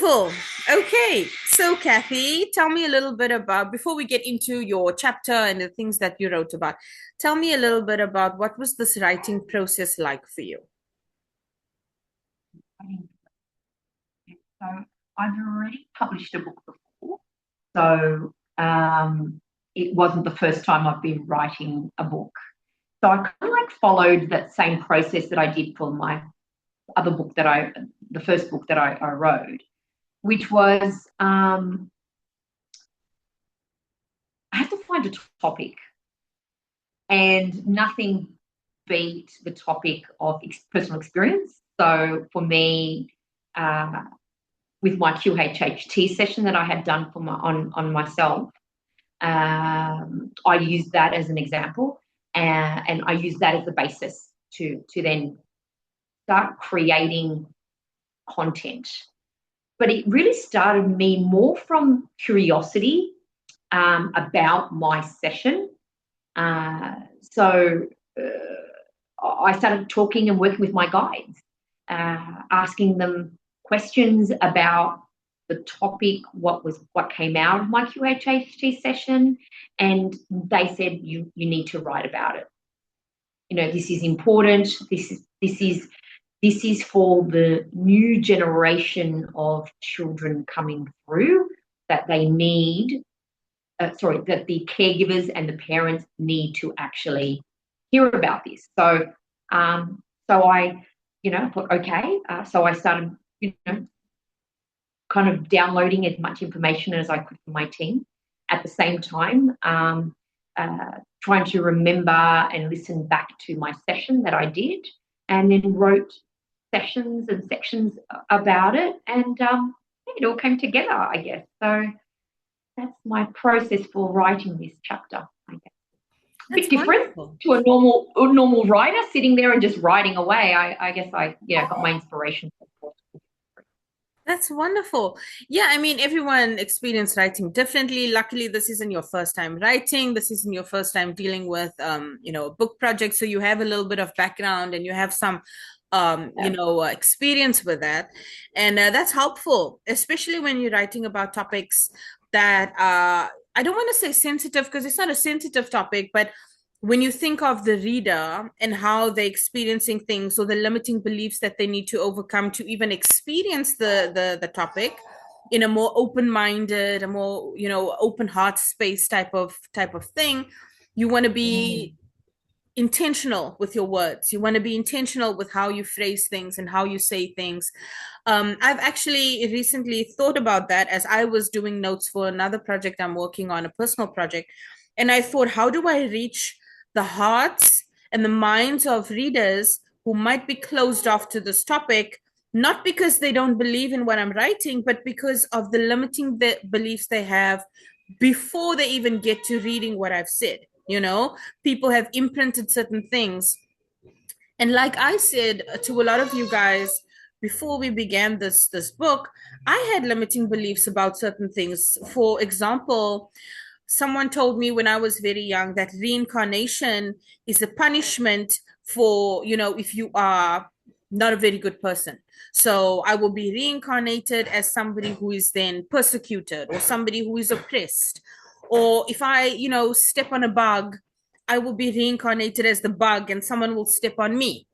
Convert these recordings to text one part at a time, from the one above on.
Wonderful. Okay. So, Kathy, tell me a little bit about, before we get into your chapter and the things that you wrote about, tell me a little bit about what was this writing process like for you? So I've already published a book before. So it wasn't the first time I've been writing a book. So I kind of like followed that same process that I did for my other book the first book that I wrote, which was I had to find a topic, and nothing beat the topic of personal experience. So for me, uh, with my QHHT session that I had done for on myself, I used that as an example, and I used that as the basis to then start creating content. But it really started me more from curiosity about my session. So I started talking and working with my guides, asking them questions about the topic, what came out of my QHHT session, and they said you need to write about it. You know, this is important. This is for the new generation of children coming through, that they need. That the caregivers and the parents need to actually hear about this. So I, thought, okay. So I started, kind of downloading as much information as I could for my team. At the same time, trying to remember and listen back to my session that I did, and then wrote sessions and sections about it, and it all came together, I guess. So that's my process for writing this chapter, I guess. A That's bit different wonderful. to a normal writer sitting there and just writing away. I guess I got my inspiration from. That's wonderful. Yeah, I mean, everyone experience writing differently. Luckily, this isn't your first time writing. This isn't your first time dealing with, a book project. So you have a little bit of background and you have some, experience with that. And that's helpful, especially when you're writing about topics that I don't want to say sensitive because it's not a sensitive topic, but when you think of the reader and how they're experiencing things or the limiting beliefs that they need to overcome to even experience the topic in a more open-minded, a more open heart space type of thing, you want to be intentional with your words. You want to be intentional with how you phrase things and how you say things. I've actually recently thought about that as I was doing notes for another project I'm working on, a personal project. And I thought, how do I reach the hearts and the minds of readers who might be closed off to this topic, not because they don't believe in what I'm writing, but because of the limiting beliefs they have before they even get to reading what I've said. People have imprinted certain things. And like I said to a lot of you guys before we began this book, I had limiting beliefs about certain things. For example, someone told me when I was very young that reincarnation is a punishment for, if you are not a very good person. So I will be reincarnated as somebody who is then persecuted or somebody who is oppressed. Or if I, step on a bug, I will be reincarnated as the bug and someone will step on me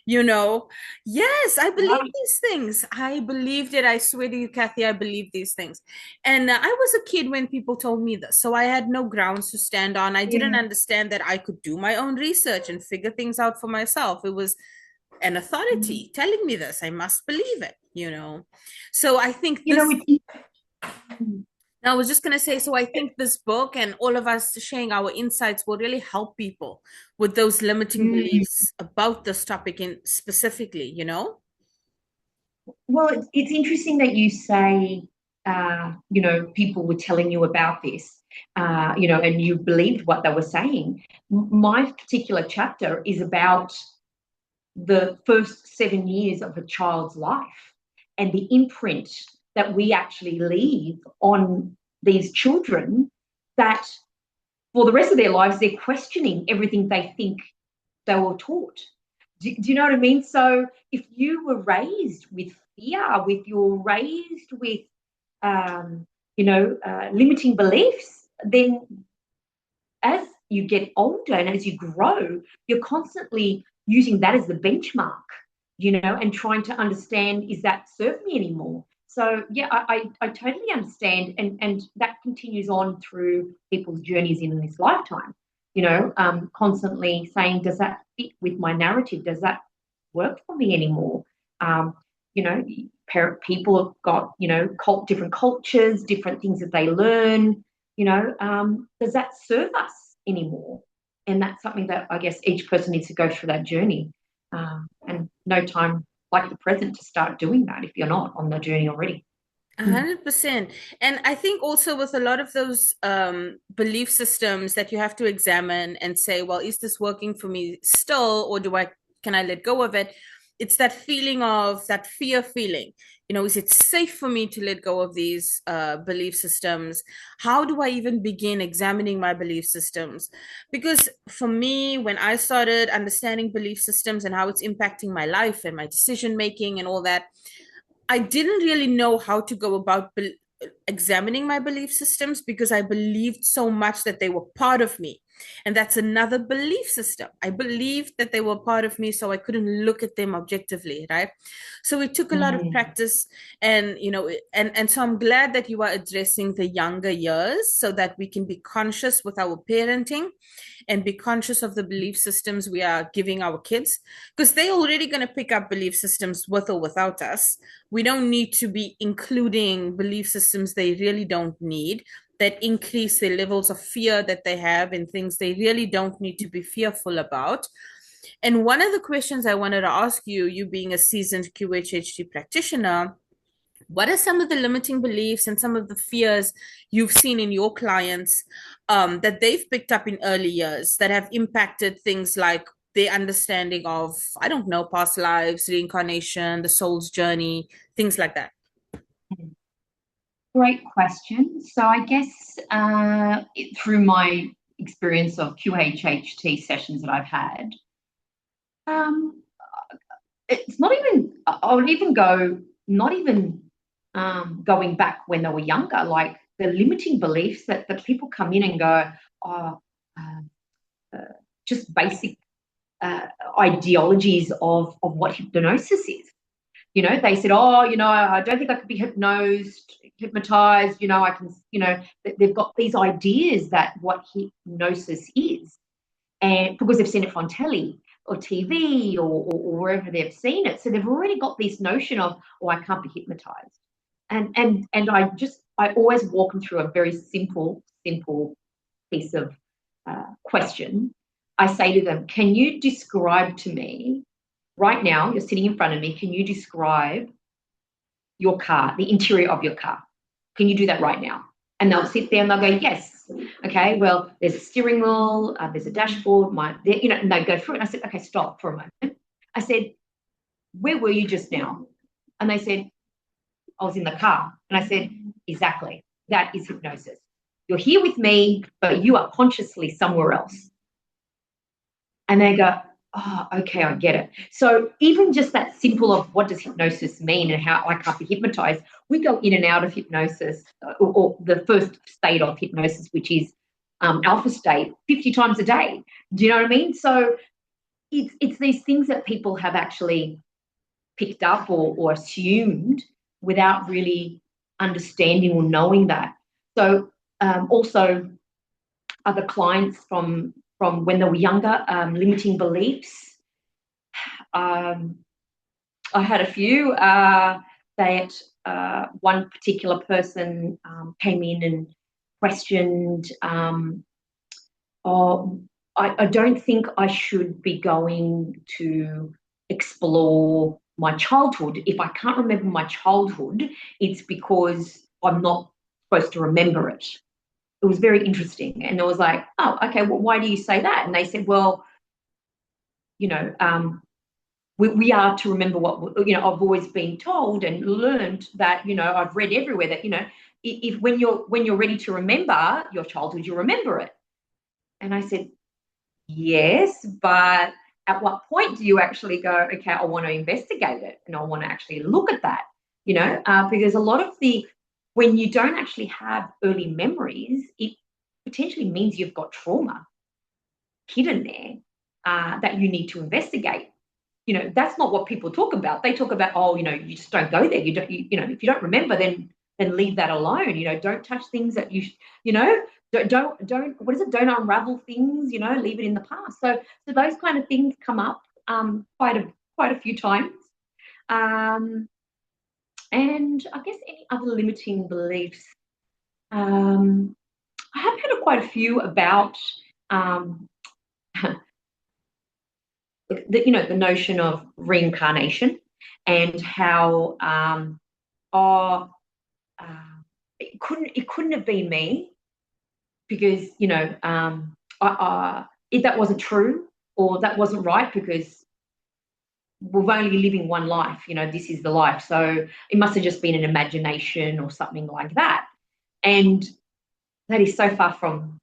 you know yes, I believe these things. I believed it. I swear to you, Kathy, I believe these things. And I was a kid when people told me this, so I had no grounds to stand on. I didn't Yeah. understand that I could do my own research and figure things out for myself. It was an authority telling me this. I must believe it. So I think You know, this it's I was just going to say, so I think this book and all of us sharing our insights will really help people with those limiting mm, beliefs about this topic in specifically. well, it's interesting that you say, people were telling you about this, and you believed what they were saying. My particular chapter is about the first 7 years of a child's life and the imprint that we actually leave on these children, that for the rest of their lives, they're questioning everything they think they were taught. Do you know what I mean? So if you were raised with fear, with you're raised with, um, limiting beliefs, then as you get older and as you grow, you're constantly using that as the benchmark, and trying to understand, is that serve me anymore? So yeah, I totally understand, and that continues on through people's journeys in this lifetime. Constantly saying, does that fit with my narrative? Does that work for me anymore? Um, you know, People have got different cultures, different things that they learn. Does that serve us anymore? And that's something that I guess each person needs to go through that journey. And no time like the present to start doing that if you're not on the journey already. Mm. 100%. And I think also with a lot of those belief systems that you have to examine and say, well, is this working for me still, or can I let go of it? It's that feeling of that fear feeling. Is it safe for me to let go of these belief systems? How do I even begin examining my belief systems? Because for me, when I started understanding belief systems and how it's impacting my life and my decision making and all that, I didn't really know how to go about examining my belief systems because I believed so much that they were part of me. And that's another belief system. I believed that they were part of me, so I couldn't look at them objectively, right? So it took a lot of Mm. practice, and and so I'm glad that you are addressing the younger years so that we can be conscious with our parenting and be conscious of the belief systems we are giving our kids, because they're already going to pick up belief systems with or without us. We don't need to be including belief systems they really don't need, that increase the levels of fear that they have and things they really don't need to be fearful about. And one of the questions I wanted to ask you, you being a seasoned QHHT practitioner, what are some of the limiting beliefs and some of the fears you've seen in your clients, that they've picked up in early years that have impacted things like their understanding of, I don't know, past lives, reincarnation, the soul's journey, things like that? Great question. So I guess through my experience of QHHT sessions that I've had, um, it's not even, I would even go, not even going back when they were younger, like the limiting beliefs that people come in and go, oh, uh, uh, just basic uh, ideologies of what hypnosis is. They said, oh, I don't think I could be hypnotized, I can, they've got these ideas that what hypnosis is. And because they've seen it on telly or TV or wherever they've seen it. So they've already got this notion of, oh, I can't be hypnotized. And I always walk them through a very simple piece of question. I say to them, can you describe to me right now, you're sitting in front of me, can you describe your car, the interior of your car? Can you do that right now? And they'll sit there and they'll go, yes. Okay, well, there's a steering wheel, there's a dashboard, and they go through it. And I said, okay, stop for a moment. I said, where were you just now? And they said, I was in the car. And I said, exactly. That is hypnosis. You're here with me, but you are consciously somewhere else. And they go, oh, okay, I get it. So even just that simple of what does hypnosis mean and how I can't be hypnotized, we go in and out of hypnosis, or the first state of hypnosis, which is alpha state, 50 times a day. Do you know what I mean? So it's these things that people have actually picked up or assumed without really understanding or knowing that. So also other clients from when they were younger, limiting beliefs. I had a few that one particular person came in and questioned, oh, I don't think I should be going to explore my childhood. If I can't remember my childhood, it's because I'm not supposed to remember it. It was very interesting. And I was like, oh, okay, well, why do you say that? And they said, well, you know, we are to remember what, I've always been told and learned that, I've read everywhere that, if when you're ready to remember your childhood, you remember it. And I said, yes, but at what point do you actually go, okay, I want to investigate it and I want to actually look at that, because a lot of when you don't actually have early memories, it potentially means you've got trauma hidden there that you need to investigate. That's not what people talk about. They talk about, oh, you just don't go there. You don't, if you don't remember, then leave that alone. Don't touch things that don't what is it? Don't unravel things. Leave it in the past. So those kind of things come up quite a few times. And I guess any other limiting beliefs. I have had quite a few about the notion of reincarnation and how it couldn't have been me because if that wasn't true or that wasn't right, because we're only living one life, this is the life, so it must have just been an imagination or something like that. And that is so far from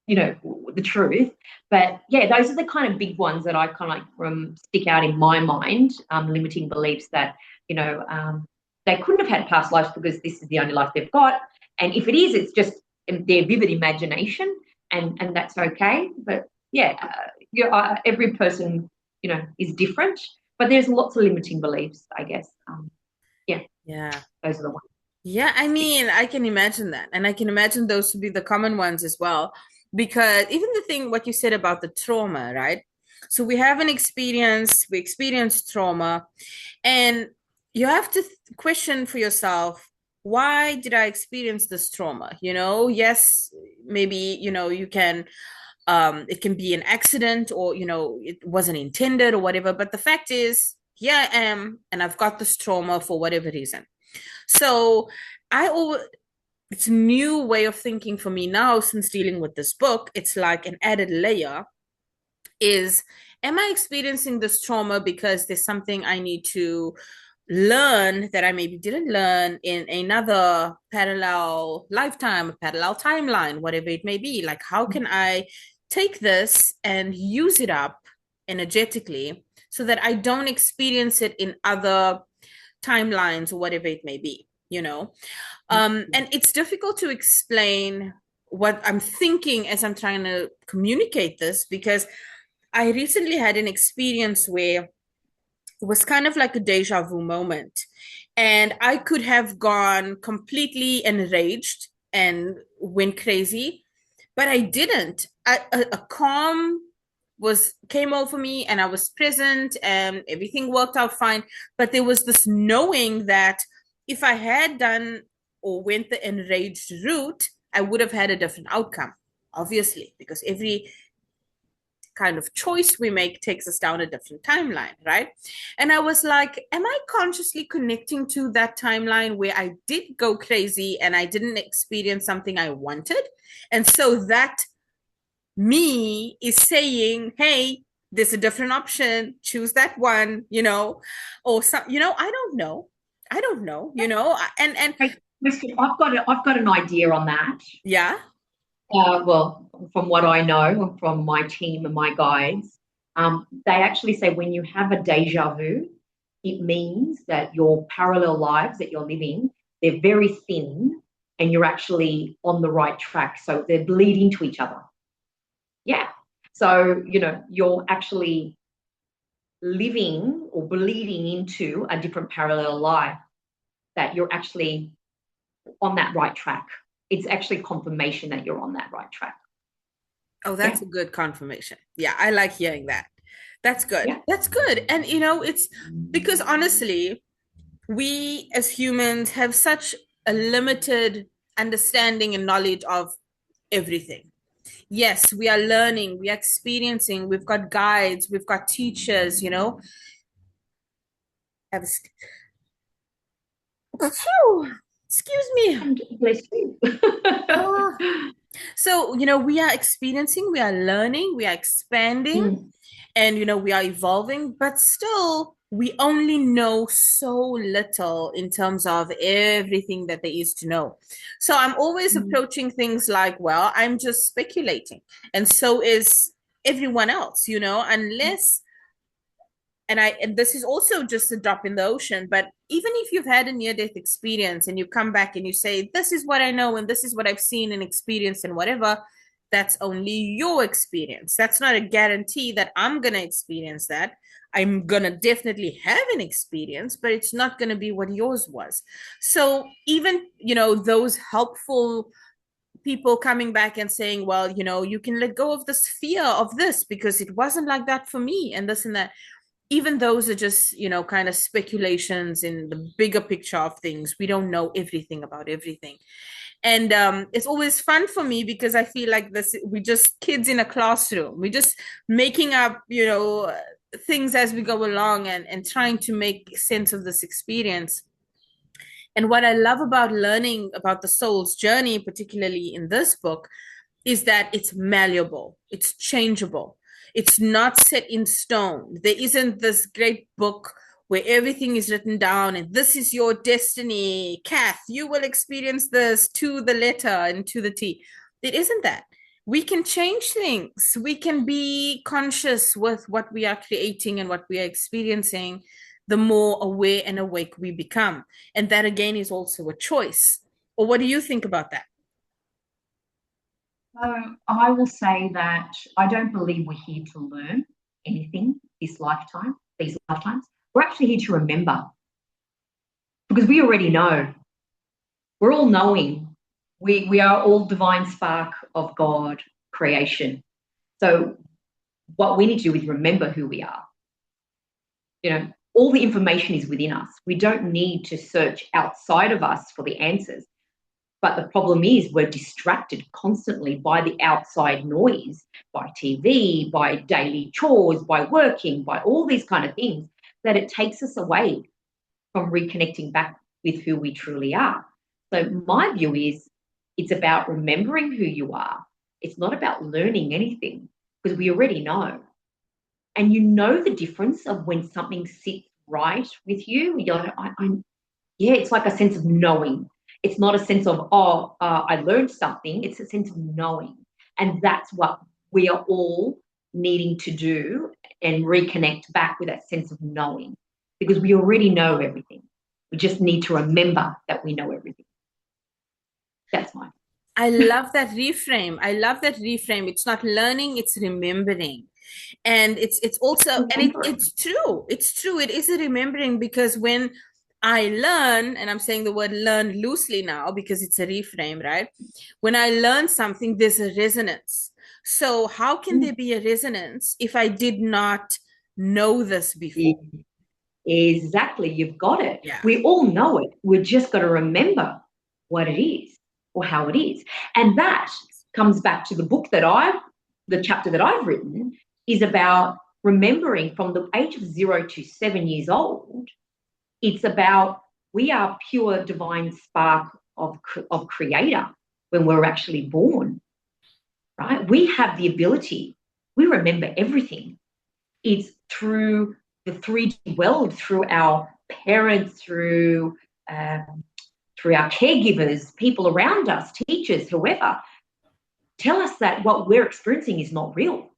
the truth. But yeah, those are the kind of big ones that I kind of like stick out in my mind, limiting beliefs that they couldn't have had past lives because this is the only life they've got, and if it is, it's just their vivid imagination, and that's okay. But yeah, every person is different, but there's lots of limiting beliefs, I guess. Yeah. Those are the ones. Yeah, I mean, I can imagine that. And I can imagine those to be the common ones as well. Because even the thing, what you said about the trauma, right? So we have an experience, we experience trauma, and you have to question for yourself, why did I experience this trauma? Yes, maybe, you can, it can be an accident or, it wasn't intended or whatever. But the fact is, here I am, and I've got this trauma for whatever reason. So I always, it's a new way of thinking for me now since dealing with this book. It's like an added layer is, am I experiencing this trauma because there's something I need to learn that I maybe didn't learn in another parallel lifetime, a parallel timeline, whatever it may be? Like, how can I take this and use it up energetically so that I don't experience it in other timelines or whatever it may be. And it's difficult to explain what I'm thinking as I'm trying to communicate this, because I recently had an experience where it was kind of like a deja vu moment, and I could have gone completely enraged and went crazy, but I didn't. A calm came over me, and I was present, and everything worked out fine. But there was this knowing that if I had done or went the enraged route, I would have had a different outcome, obviously, because every kind of choice we make takes us down a different timeline, right? And I was like, am I consciously connecting to that timeline where I did go crazy and I didn't experience something I wanted? And so that me is saying, hey, there's a different option, choose that one, or some, I don't know, and Hey, listen, I've got an idea on that. yeah. Well, from what I know from my team and my guides, they actually say when you have a deja vu, it means that your parallel lives that you're living, they're very thin and you're actually on the right track. So they bleed into each other. Yeah. So, you're actually living or bleeding into a different parallel life, that you're actually on that right track. It's actually confirmation that you're on that right track. Oh, Yeah. that's a good confirmation. Yeah, I like hearing that. That's good. Yeah. That's good. And it's because honestly, we as humans have such a limited understanding and knowledge of everything. Yes, we are learning, we are experiencing, we've got guides, we've got teachers. Have a excuse me. And bless you. Ah. So, we are experiencing, we are learning, we are expanding, Mm. and, we are evolving, but still, we only know so little in terms of everything that there is to know. So I'm always Mm. approaching things like, well, I'm just speculating. And so is everyone else, unless, and this is also just a drop in the ocean, but even if you've had a near death experience and you come back and you say, this is what I know and this is what I've seen and experienced and whatever, that's only your experience. That's not a guarantee that I'm going to experience that. I'm going to definitely have an experience, but it's not going to be what yours was. So even, those helpful people coming back and saying, well, you can let go of this fear of this because it wasn't like that for me and this and that. Even those are just, kind of speculations in the bigger picture of things. We don't know everything about everything. And it's always fun for me because I feel like we're just kids in a classroom. We're just making up, things as we go along and trying to make sense of this experience. And what I love about learning about the soul's journey, particularly in this book, is that it's malleable, it's changeable, it's not set in stone. There isn't this great book where everything is written down and this is your destiny, Kath, you will experience this to the letter and to the T. It isn't that. We can change things. We can be conscious with what we are creating and what we are experiencing, the more aware and awake we become. And that again is also a choice. Or what do you think about that? So I will say that I don't believe we're here to learn anything this lifetime, these lifetimes. We're actually here to remember because we already know. We're all knowing. We are all divine spark of God creation. So what we need to do is remember who we are. All the information is within us. We don't need to search outside of us for the answers. But the problem is we're distracted constantly by the outside noise, by TV, by daily chores, by working, by all these kind of things, that it takes us away from reconnecting back with who we truly are. So my view is it's about remembering who you are. It's not about learning anything because we already know. And you know the difference of when something sits right with you. You're like, yeah, it's like a sense of knowing. It's not a sense of, I learned something. It's a sense of knowing. And that's what we are all needing to do and reconnect back with that sense of knowing because we already know everything. We just need to remember that we know everything. That's mine. I love that reframe. I love that reframe. It's not learning, it's remembering. And it's also, and it's true. It's true. It is a remembering because when I learn, and I'm saying the word learn loosely now because it's a reframe, right? When I learn something, there's a resonance. So how can there be a resonance if I did not know this before? Exactly. You've got it. Yeah. We all know it. We've just got to remember what it is or how it is. And that comes back to the chapter that I've written is about remembering from the age of 0 to 7 years old. It's about we are pure divine spark of creator when we're actually born, right? We have the ability. We remember everything. It's through the 3D world, through our parents, through our caregivers, people around us, teachers, whoever, tell us that what we're experiencing is not real.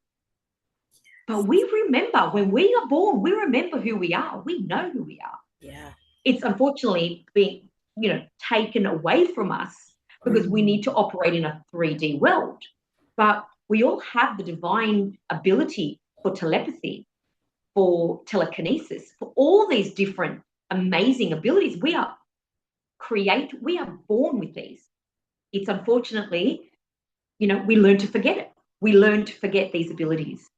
But we remember when we are born, we remember who we are. We know who we are. Yeah. It's unfortunately being, taken away from us because we need to operate in a 3D world. But we all have the divine ability for telepathy, for telekinesis, for all these different amazing abilities. We are born with these. It's unfortunately, we learn to forget it. We learn to forget these abilities.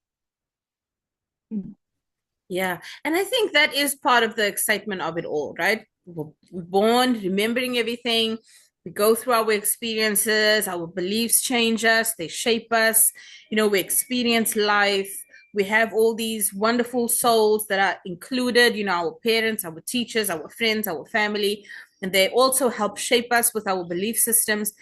Yeah. And I think that is part of the excitement of it all, right? We're born remembering everything. We go through our experiences, our beliefs change us, they shape us. We experience life. We have all these wonderful souls that are included, our parents, our teachers, our friends, our family, and they also help shape us with our belief systems.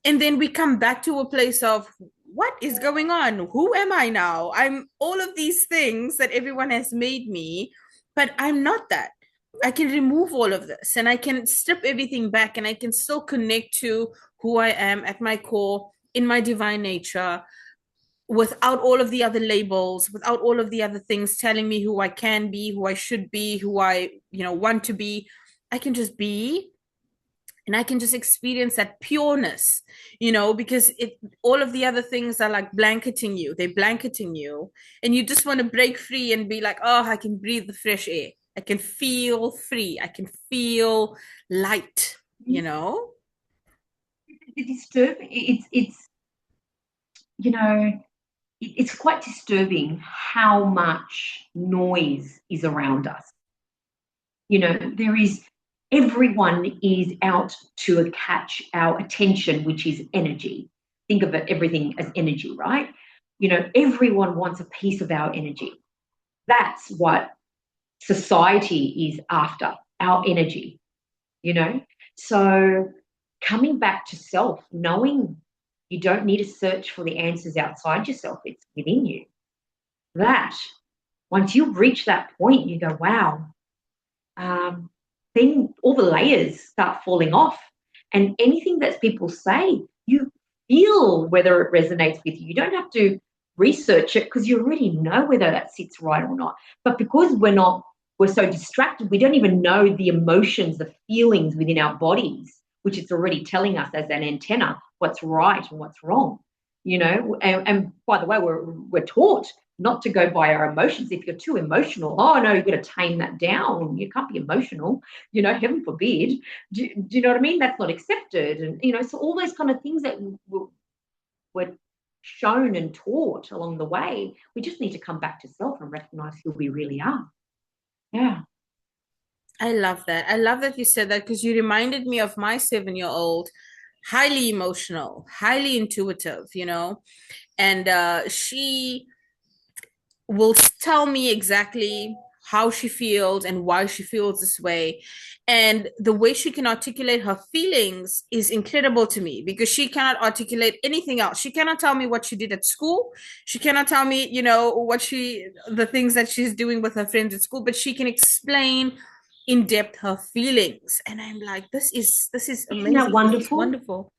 And then we come back to a place of what is going on? Who am I now? I'm all of these things that everyone has made me, but I'm not that. I can remove all of this and I can strip everything back and I can still connect to who I am at my core in my divine nature without all of the other labels, without all of the other things telling me who I can be, who I should be, who I, want to be. I can just be, and I can just experience that pureness, because all of the other things are like blanketing you. They're blanketing you, and you just want to break free and be like, oh, I can breathe the fresh air. I can feel free. I can feel light, you know? The disturbing, it's you know, it's quite disturbing how much noise is around us. There is, everyone is out to catch our attention, which is energy. Think of it, everything as energy, right? Everyone wants a piece of our energy. That's what society is after, our energy, you know? So coming back to self, knowing you don't need to search for the answers outside yourself, it's within you. That, once you reach that point, you go, wow, then all the layers start falling off. And anything that people say, you feel whether it resonates with you. You don't have to research it because you already know whether that sits right or not. But because we're so distracted, we don't even know the emotions, the feelings within our bodies, which it's already telling us as an antenna what's right and what's wrong. And by the way, we're taught not to go by our emotions. If you're too emotional, oh no, you've got to tame that down. You can't be emotional, heaven forbid. Do you know what I mean? That's not accepted. And, so all those kind of things that were shown and taught along the way, we just need to come back to self and recognize who we really are. Yeah. I love that. I love that you said that because you reminded me of my 7-year-old, highly emotional, highly intuitive, and she will tell me exactly how she feels and why she feels this way. And the way she can articulate her feelings is incredible to me because she cannot articulate anything else. She cannot tell me what she did at school. She cannot tell me, the things that she's doing with her friends at school, but she can explain in depth her feelings. And I'm like, this is Isn't that amazing. This is wonderful? wonderful.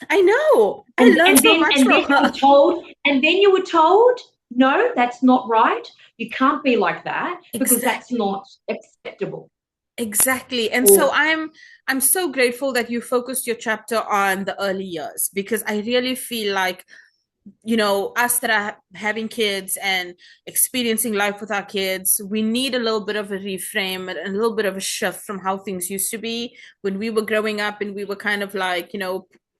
I know. I And learned and so then much and then from you were her. told, no, that's not right. You can't be like that because that's Exactly. not acceptable. Exactly. And so Or I'm so grateful that you focused your chapter on the early years because I really feel like, us that are having kids and experiencing life with our kids, we need a little bit of a reframe and a little bit of a shift from how things used to be when we were growing up and we were kind of like,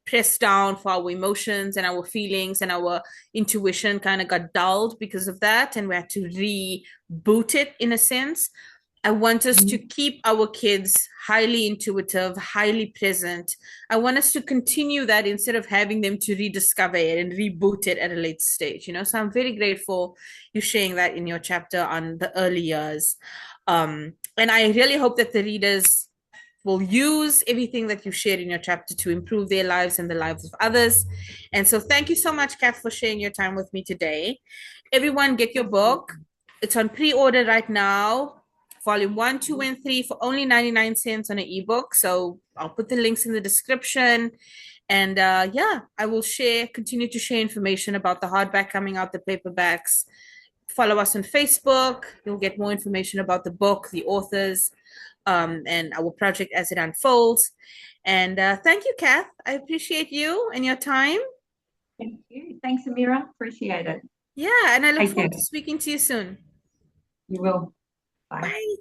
pressed down for our emotions and our feelings and our intuition kind of got dulled because of that. And we had to reboot it in a sense. I want us to keep our kids highly intuitive, highly present. I want us to continue that instead of having them to rediscover it and reboot it at a late stage, So I'm very grateful you sharing that in your chapter on the early years. And I really hope that the readers will use everything that you shared in your chapter to improve their lives and the lives of others. And so thank you so much, Kath, for sharing your time with me today. Everyone, get your book. It's on pre-order right now. Volume 1, 2, and 3 for only 99 cents on an ebook. So I'll put the links in the description. And yeah, I will continue to share information about the hardback coming out, the paperbacks. Follow us on Facebook. You'll get more information about the book, the authors, and our project as it unfolds. And thank you, Kath. I appreciate you and your time. Thank you. Thanks, Ameera. Appreciate it. Yeah, and I look Take care. forward to speaking to you soon. You will. Bye. Bye.